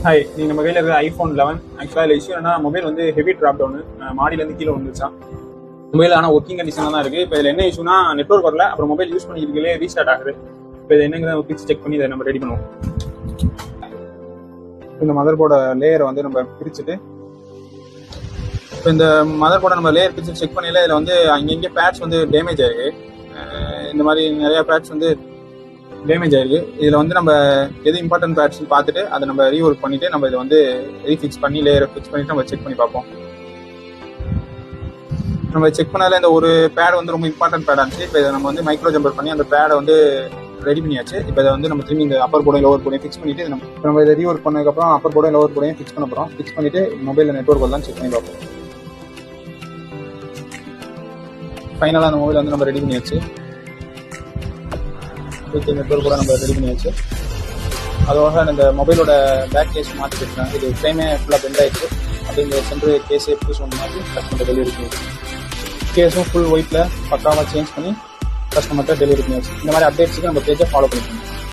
Hi, நீ நம்ம கையில் இருக்கிற iPhone 11. ஆக்சுவலாக இதில் இஷ்யூ என்ன, மொபைல் வந்து ஹெவி ட்ராப் டவுனு, மாடியிலேருந்து கீழே வந்துருச்சான். மொபைல் ஆனால் ஒர்க்கிங் கண்டிஷனாக தான் இருக்குது. இப்போ இதில் என்ன இஷ்யூனா, நெட்வொர்க் வரல, அப்புறம் மொபைல் யூஸ் பண்ணிக்கிறதுலே ரீஸ்டார்ட் ஆகுது. இப்போ இது என்னங்கிற பிரித்து செக் பண்ணி இதை நம்ம ரெடி பண்ணுவோம். இந்த மதர் போர்டை லேயரை வந்து நம்ம பிரிச்சுட்டு, இப்போ இந்த மதர் போர்டை நம்ம லேயர் பிரித்து செக் பண்ணல, இதில் வந்து அங்கங்கே பேட்ச் வந்து டேமேஜ் ஆயிருக்கு. இந்த மாதிரி நிறையா பேட்ச் வந்து டேமேஜ் ஆயிருக்கு. இதில் வந்து நம்ம எது இம்பார்ட்டன்ட் பேட்ச்னு பார்த்துட்டு அதை நம்ம ரீஒர்க் பண்ணிவிட்டு நம்ம இதை வந்து ரீஃபிக்ஸ் பண்ணி லேயரை ஃபிக்ஸ் பண்ணிவிட்டு நம்ம செக் பண்ணி பார்ப்போம். நம்ம செக் பண்ணதில் இந்த ஒரு பேட் வந்து ரொம்ப இம்பார்ட்டன்ட் பேடாக இருந்துச்சு. இப்போ இதை நம்ம வந்து மைக்ரோ ஜம்பர் பண்ணி அந்த பேடை வந்து ரெடி பண்ணியாச்சு. இப்போ இதை வந்து நம்ம திரும்பி இந்த அப்பர் போர்டையும் லோவர் போர்டையும் ஃபிக்ஸ் பண்ணிவிட்டு நம்ம இதை ரீஒர்க் பண்ணதுக்கப்புறம் அப்பர் போர்டையும் லோவர் போர்டையும் ஃபிக்ஸ் பண்ண போகிறோம். ஃபிக்ஸ் பண்ணிவிட்டு மொபைலில் நெட்வொர்க் வரலாம் செக் பண்ணி பார்ப்போம். ஃபைனலாக அந்த மொபைல் வந்து நம்ம ரெடி பண்ணியாச்சு. நெட்வொர்க் கூட நம்ம ரெடி பண்ணியாச்சு. அதோட இந்த மொபைலோட பேக் கேஸ் மாற்றி வச்சுருக்காங்க. இது ஃப்ரேமே ஃபுல்லாக பெண்ட் ஆகிடுச்சு. அப்படி இந்த சென்ட்ரு கேஸே புதுசு ஒன்று மாதிரி கஸ்டமர்கிட்ட டெலிவரி பண்ணிடுச்சு. கேஸும் ஃபுல் ஒயிட்டில் பக்காவாக சேஞ்ச் பண்ணி கஸ்டமர்கிட்ட டெலிவரி பண்ணியாச்சு. இந்த மாதிரி அப்டேட்ஸுக்கு நம்ம பேஜை ஃபாலோ பண்ணிக்கணும்.